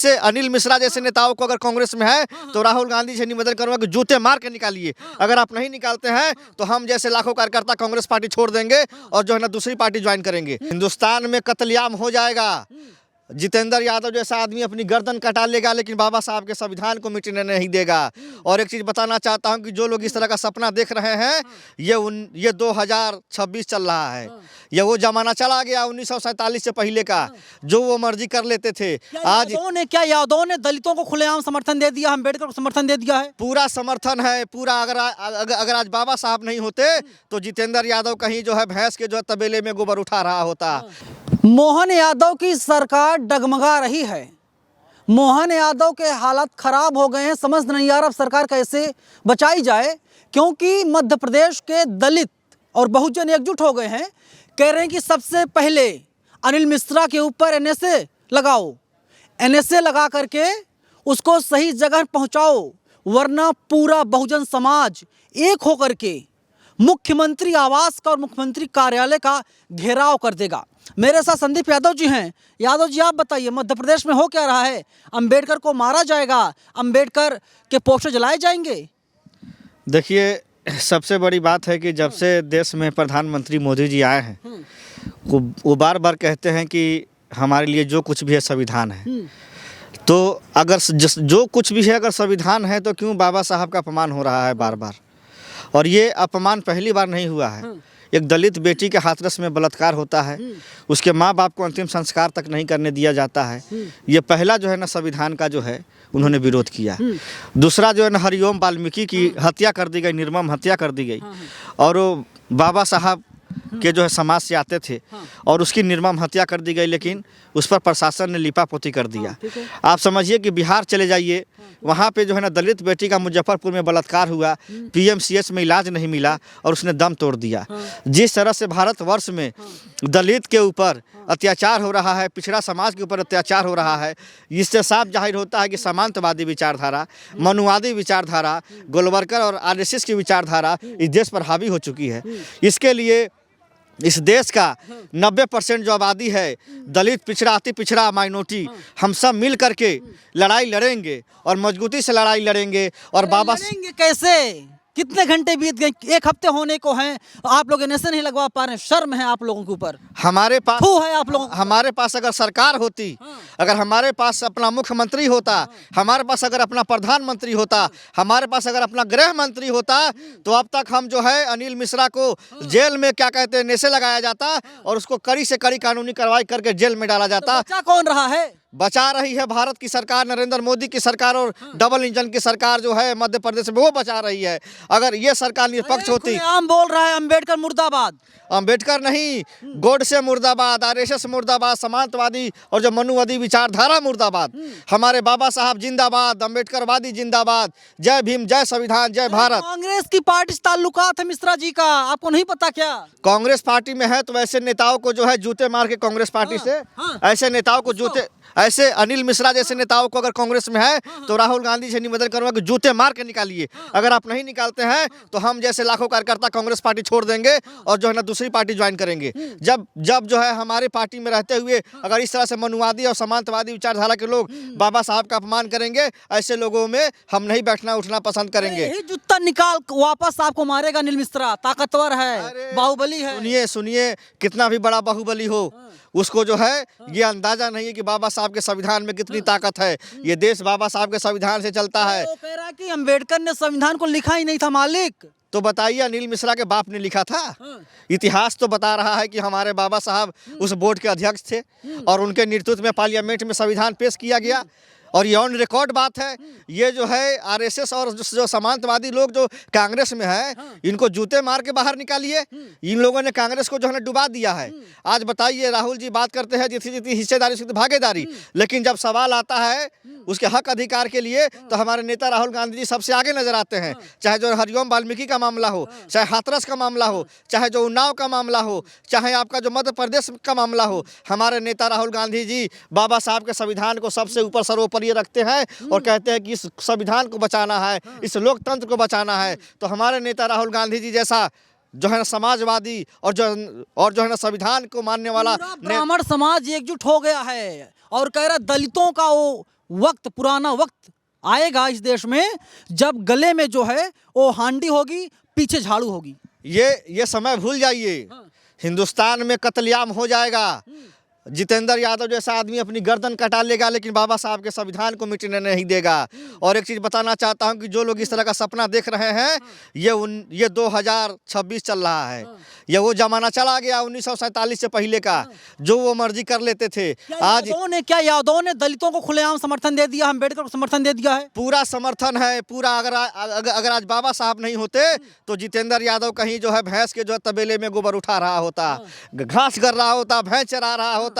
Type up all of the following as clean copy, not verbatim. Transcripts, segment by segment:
से अनिल मिश्रा जैसे नेताओं को अगर कांग्रेस में है तो राहुल गांधी से निवेदन करूंगा कि जूते मार के निकालिए। अगर आप नहीं निकालते हैं तो हम जैसे लाखों कार्यकर्ता कांग्रेस पार्टी छोड़ देंगे और जो है ना दूसरी पार्टी ज्वाइन करेंगे। हिंदुस्तान में कत्लेआम हो जाएगा। जितेंद्र यादव जैसा आदमी अपनी गर्दन कटा लेगा लेकिन बाबा साहब के संविधान को मिटने नहीं देगा। और एक चीज़ बताना चाहता हूं कि जो लोग इस तरह का सपना देख रहे हैं ये 2026 चल रहा है। ये वो जमाना चला गया 1947 से पहले का, जो वो मर्जी कर लेते थे। आज यादव ने दलितों को खुलेआम समर्थन दे दिया, अम्बेडकर को समर्थन दे दिया है। पूरा समर्थन है पूरा। अगर आज बाबा साहब नहीं होते तो जितेंद्र यादव कहीं जो है भैंस के जो है तबेले में गोबर उठा रहा होता। मोहन यादव की सरकार डगमगा रही है। मोहन यादव के हालात खराब हो गए हैं। समझ नहीं आ रहा अब सरकार कैसे बचाई जाए, क्योंकि मध्य प्रदेश के दलित और बहुजन एकजुट हो गए हैं। कह रहे हैं कि सबसे पहले अनिल मिश्रा के ऊपर एनएसए लगाओ, एनएसए लगा करके उसको सही जगह पहुंचाओ, वरना पूरा बहुजन समाज एक होकर के मुख्यमंत्री आवास का और मुख्यमंत्री कार्यालय का घेराव कर देगा। मेरे साथ संदीप यादव जी हैं। यादव जी, आप बताइए मध्य प्रदेश में हो क्या रहा है? अंबेडकर को मारा जाएगा, अंबेडकर के पोस्टर जलाए जाएंगे? देखिए, सबसे बड़ी बात है कि जब से देश में प्रधानमंत्री मोदी जी आए हैं वो बार बार कहते हैं कि हमारे लिए जो कुछ भी है संविधान है। तो अगर जो कुछ भी है अगर संविधान है तो क्यों बाबा साहब का अपमान हो रहा है बार बार? और ये अपमान पहली बार नहीं हुआ है। एक दलित बेटी के हाथरस में बलात्कार होता है, उसके माँ बाप को अंतिम संस्कार तक नहीं करने दिया जाता है। ये पहला जो है ना संविधान का जो है उन्होंने विरोध किया। दूसरा जो है ना हरिओम वाल्मीकि की हत्या कर दी गई, निर्मम हत्या कर दी गई। और वो बाबा साहब के जो है समाज से आते थे और उसकी निर्मम हत्या कर दी गई, लेकिन उस पर प्रशासन ने लिपापोती कर दिया। आप समझिए कि बिहार चले जाइए, वहाँ पे जो है ना दलित बेटी का मुजफ्फरपुर में बलात्कार हुआ, पीएमसीएच में इलाज नहीं मिला और उसने दम तोड़ दिया। जिस तरह से भारतवर्ष में दलित के ऊपर अत्याचार हो रहा है, पिछड़ा समाज के ऊपर अत्याचार हो रहा है, इससे साफ जाहिर होता है कि सामंतवादी विचारधारा, मनुवादी विचारधारा, गोलवरकर और आरएसएस की विचारधारा इस देश पर हावी हो चुकी है। इसके लिए इस देश का 90% जो आबादी है दलित, पिछड़ा, अति पिछड़ा, माइनॉरिटी, हम सब मिल करके लड़ाई लड़ेंगे और मजबूती से लड़ाई लड़ेंगे। और बाबा लड़ेंगे कैसे? कितने घंटे बीत गए, 1 हफ्ते होने को हैं, आप लोग एनएसए नहीं लगवा पा रहे हैं। शर्म है आप लोगों के ऊपर, हमारे पास है आप लोगों। हमारे पास अगर सरकार होती, अगर हमारे पास अपना मुख्यमंत्री होता, हमारे पास अगर अपना प्रधानमंत्री होता, हमारे पास अगर अपना गृह मंत्री होता, तो अब तक हम जो है अनिल मिश्रा को जेल में क्या कहते हैं एनएसए लगाया जाता और उसको कड़ी से कड़ी कानूनी कार्रवाई करके जेल में डाला जाता। बचा कौन रहा है? बचा रही है भारत की सरकार, नरेंद्र मोदी की सरकार और डबल इंजन की सरकार जो है मध्य प्रदेश में, वो बचा रही है। अगर ये सरकार निष्पक्ष होती। आम बोल रहा है अंबेडकर मुर्दाबाद। अंबेडकर नहीं, गोडसे मुर्दाबाद, आरएसएस मुर्दाबाद, समाजवादी और जो मनुवादी विचारधारा मुर्दाबाद। हमारे बाबा साहब जिंदाबाद, अंबेडकरवादी जिंदाबाद। जय भीम, जय संविधान, जय भारत। कांग्रेस की पार्टी से ताल्लुकात है मिश्रा जी का, आपको नहीं पता क्या? कांग्रेस पार्टी में है तो ऐसे नेताओं को जो है जूते मार के कांग्रेस पार्टी से ऐसे नेताओं को जूते, ऐसे अनिल मिश्रा जैसे नेताओं को अगर कांग्रेस में है तो राहुल गांधी से निवेदन करूंगा कि जूते मार के निकालिए। अगर आप नहीं निकालते हैं तो हम जैसे लाखों कार्यकर्ता कांग्रेस पार्टी छोड़ देंगे और जो है ना दूसरी पार्टी ज्वाइन करेंगे। जब जो है हमारे पार्टी में रहते हुए अगर इस तरह से मनुवादी और सामंतवादी विचारधारा के लोग बाबा साहब का अपमान करेंगे, ऐसे लोगों में हम नहीं बैठना उठना पसंद करेंगे। जूता निकाल वापस आपको मारेगा अनिल मिश्रा। ताकतवर है, बाहुबली है। सुनिए कितना भी बड़ा बाहुबली हो, उसको जो है ये अंदाजा नहीं है कि बाबा साहब के संविधान में कितनी ताकत है। ये देश बाबा साहब के संविधान से चलता है। वो कह रहा है कि अंबेडकर ने संविधान को लिखा ही नहीं था मालिक। तो बताइए अनिल मिश्रा के बाप ने लिखा था? इतिहास तो बता रहा है कि हमारे बाबा साहब उस बोर्ड के अध्यक्ष थे और उनके नेतृत्व में पार्लियामेंट में संविधान पेश किया गया। और ये ऑन रिकॉर्ड बात है। ये जो है आरएसएस और जो समांतवादी लोग जो कांग्रेस में है, इनको जूते मार के बाहर निकालिए। इन लोगों ने कांग्रेस को जो है ना डुबा दिया है। आज बताइए, राहुल जी बात करते हैं जितनी हिस्सेदारी उसकी भागीदारी, लेकिन जब सवाल आता है उसके हक अधिकार के लिए तो हमारे नेता राहुल गांधी जी सबसे आगे नजर आते हैं। चाहे जो हरिओम वाल्मीकि का मामला हो, चाहे हाथरस का मामला हो, चाहे जो उन्नाव का मामला हो, चाहे आपका जो मध्य प्रदेश का मामला हो, हमारे नेता राहुल गांधी जी बाबा साहब के संविधान को सबसे ऊपर सर्वोपरि ये रखते हैं और कहते हैं कि इस संविधान को बचाना है, इस लोकतंत्र को बचाना है। तो हमारे नेता राहुल गांधी जी जैसा जो है ना समाजवादी और जो है ना संविधान को मानने वाला ब्राह्मण समाज एकजुट हो गया है और कह रहा दलितों का वो वक्त, पुराना वक्त आएगा इस देश में जब गले में जो है वो हांडी होगी, पीछे झाड़ू होगी। ये समय भूल जाइए। हिंदुस्तान में कत्लेआम हो जाएगा। जितेंद्र यादव जैसा आदमी अपनी गर्दन कटा लेगा, लेकिन बाबा साहब के संविधान को मिटने नहीं देगा। और एक चीज़ बताना चाहता हूं कि जो लोग इस तरह का सपना देख रहे हैं, ये 2026 चल रहा है। ये वो जमाना चला गया 1947 से पहले का, जो वो मर्जी कर लेते थे। आज यादव ने दलितों को खुलेआम समर्थन दे दिया, अम्बेडकर को समर्थन दे दिया है। पूरा समर्थन है, पूरा। अगर आज बाबा साहब नहीं होते तो जितेंद्र यादव कहीं जो है भैंस के जो है तबेले में गोबर उठा रहा होता, घास कर रहा होता, भैंस चरा रहा होता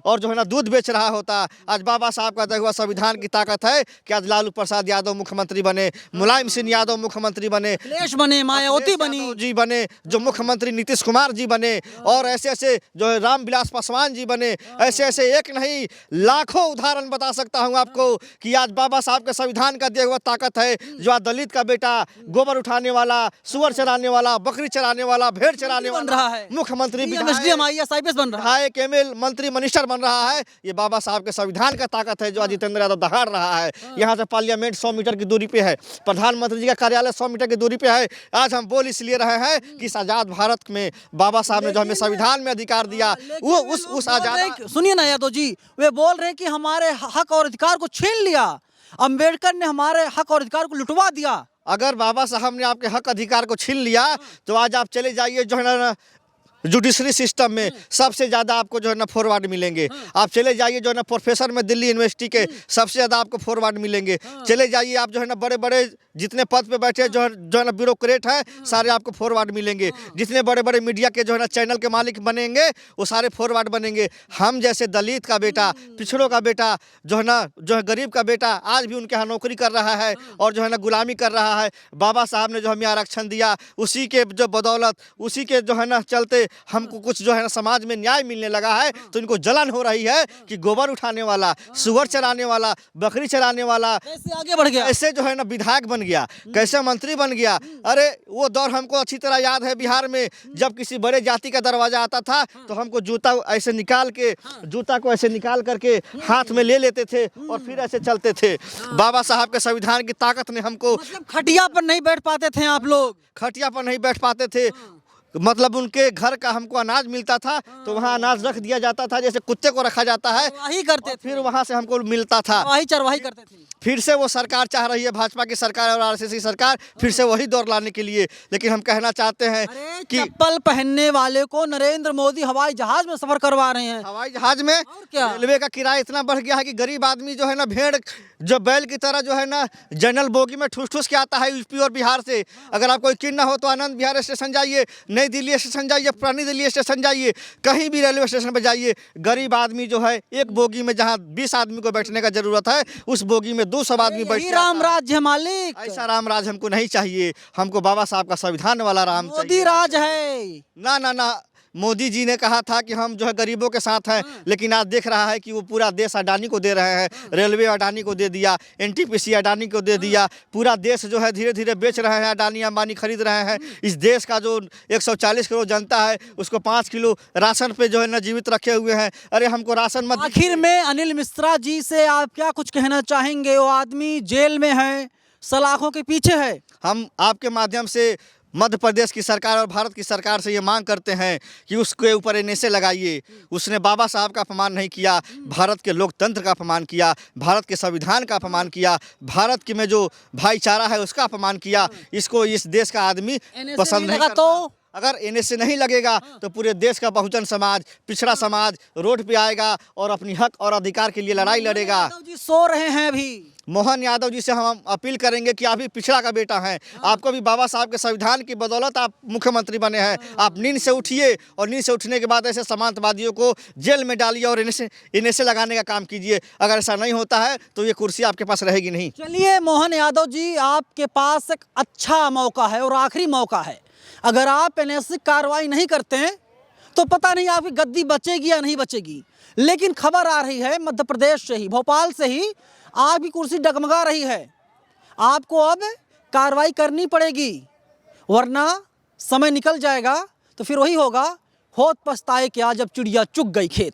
और जो है ना दूध बेच रहा होता। आज बाबा साहब का दिया हुआ संविधान की ताकत है कि आज लालू प्रसाद यादव मुख्यमंत्री बने, मुलायम सिंह यादव मुख्यमंत्री बने, अखिलेश बने, मायावती बनी जी बने, जो मुख्यमंत्री नीतीश कुमार जी बने, और ऐसे ऐसे जो है रामविलास पासवान जी बने। ऐसे ऐसे एक नहीं लाखों उदाहरण बता सकता हूं आपको कि आज बाबा साहब के संविधान का दिया हुआ ताकत है। जो आज दलित का बेटा गोबर उठाने वाला, सुअर चराने वाला, बकरी चराने वाला, भेड़ चराने बन रहा है, मुख्यमंत्री, IAS बन रहा है, ML, मंत्री, मिनिस्टर बन रहा है। ये बाबा साहब के संविधान का ताकत है जो आज जितेंद्र यादव दहाड़ रहा है। यहाँ से पार्लियामेंट 100 मीटर की दूरी पे है, प्रधानमंत्री जी का कार्यालय 100 मीटर की दूरी पे है। आज हम बोल इसलिए रहे हैं कि इस आजाद भारत में बाबा साहब ने जो हमें संविधान में अधिकार दिया, वो उस आजाद। सुनिए ना यादव जी, वे बोल रहे हैं कि हमारे हक और अधिकार को छीन लिया, अम्बेडकर ने हमारे हक और अधिकार को लुटवा दिया। अगर बाबा साहब ने आपके हक अधिकार को छीन लिया तो आज आप चले जाइए जो है ना जुडिशरी सिस्टम में सबसे ज़्यादा आपको जो है ना फॉरवर्ड मिलेंगे। आप चले जाइए जो है ना प्रोफेसर में दिल्ली यूनिवर्सिटी के सबसे ज़्यादा आपको फॉरवर्ड मिलेंगे। चले जाइए आप जो है ना बड़े बड़े जितने पद पे बैठे जो है ना ब्यूरोक्रेट हैं, सारे आपको फॉरवर्ड मिलेंगे। जितने बड़े बड़े मीडिया के जो है ना चैनल के मालिक बनेंगे वो सारे फॉरवर्ड बनेंगे। हम जैसे दलित का बेटा, पिछड़ों का बेटा, जो है गरीब का बेटा आज भी उनके यहाँ नौकरी कर रहा है और जो है ना गुलामी कर रहा है। बाबा साहब ने जो हमें आरक्षण दिया, उसी के जो बदौलत, उसी के जो है ना चलते हमको कुछ जो है ना समाज में न्याय मिलने लगा है। तो इनको जलन हो रही है कि गोबर उठाने वाला, सुअर चराने वाला, बकरी चराने वाला कैसे आगे बढ़ गया, ऐसे जो है ना विधायक बन गया, कैसे मंत्री बन गया। अरे वो दौर हमको अच्छी तरह याद है। बिहार में जब किसी बड़े जाति का दरवाजा आता था तो हमको जूता ऐसे निकाल के, जूता को ऐसे निकाल करके हाथ में ले लेते थे और फिर ऐसे चलते थे। बाबा साहब के संविधान की ताकत ने हमको, मतलब खटिया पर नहीं बैठ पाते थे आप लोग, खटिया पर नहीं बैठ पाते थे। मतलब उनके घर का हमको अनाज मिलता था तो वहाँ अनाज रख दिया जाता था, जैसे कुत्ते को रखा जाता है, वही करते थे। फिर वहाँ से हमको मिलता था, वही चरवाही करते थे। फिर से वो सरकार चाह रही है, भाजपा की सरकार और आरएसएस की सरकार, फिर से वही दौर लाने के लिए। लेकिन हम कहना चाहते हैं कि चप्पल पहनने वाले को नरेंद्र मोदी हवाई जहाज में सफर करवा रहे हैं। हवाई जहाज में क्या? रेलवे का किराया इतना बढ़ गया है कि गरीब आदमी जो है ना भेड़ जो बैल की तरह जो है ना जनरल बोगी में ठूस ठूस के आता है यूपी और बिहार से। अगर आप कोई किन्ना हो तो आनंद विहार स्टेशन जाइए, नई दिल्ली स्टेशन जाइए, पुरानी दिल्ली स्टेशन जाइए, कहीं भी रेलवे स्टेशन पर जाइए। गरीब आदमी जो है एक बोगी में जहाँ 20 आदमी को बैठने का जरूरत है, उस बोगी में 200 आदमी बैठ। राम राज्य मालिक, ऐसा राम राज हमको नहीं चाहिए। हमको बाबा साहब का संविधान वाला राम मोदी राज है। ना ना ना, मोदी जी ने कहा था कि हम जो है गरीबों के साथ हैं, लेकिन आज देख रहा है कि वो पूरा देश अडानी को दे रहे हैं। रेलवे अडानी को दे दिया, NTPC अडानी को दे दिया, पूरा देश जो है धीरे धीरे बेच रहे हैं, अडानी अंबानी खरीद रहे हैं। इस देश का जो 140 करोड़ जनता है उसको 5 किलो राशन पे जो है ना जीवित रखे हुए हैं। अरे हमको राशन मत। आखिर में अनिल मिश्रा जी से आप क्या कुछ कहना चाहेंगे? वो आदमी जेल में है, सलाखों के पीछे है। हम आपके माध्यम से मध्य प्रदेश की सरकार और भारत की सरकार से ये मांग करते हैं कि उसके ऊपर NSA लगाइए। उसने बाबा साहब का अपमान नहीं किया, भारत के लोकतंत्र का अपमान किया, भारत के संविधान का अपमान किया, भारत के में जो भाईचारा है उसका अपमान किया। इसको इस देश का आदमी पसंद नहीं करता। तो अगर NSA नहीं लगेगा तो पूरे देश का बहुजन समाज, पिछड़ा समाज रोड पे आएगा और अपनी हक और अधिकार के लिए लड़ाई लड़ेगा। यादव जी सो रहे हैं अभी। मोहन यादव जी से हम अपील करेंगे कि आप भी पिछड़ा का बेटा हैं, आपको भी बाबा साहब के संविधान की बदौलत आप मुख्यमंत्री बने हैं। आप नींद से उठिए और नींद से उठने के बाद ऐसे समांतवादियों को जेल में डालिए और NSA लगाने का काम कीजिए। अगर ऐसा नहीं होता है तो ये कुर्सी आपके पास रहेगी नहीं। चलिए मोहन यादव जी, आपके पास एक अच्छा मौका है और आखिरी मौका है। अगर आप NSA कार्रवाई नहीं करते हैं तो पता नहीं आपकी गद्दी बचेगी या नहीं बचेगी। लेकिन खबर आ रही है मध्य प्रदेश से ही, भोपाल से ही आपकी कुर्सी डगमगा रही है। आपको अब कार्रवाई करनी पड़ेगी, वरना समय निकल जाएगा तो फिर वही होगा, होत पछताए क्या जब चिड़िया चुग गई खेत।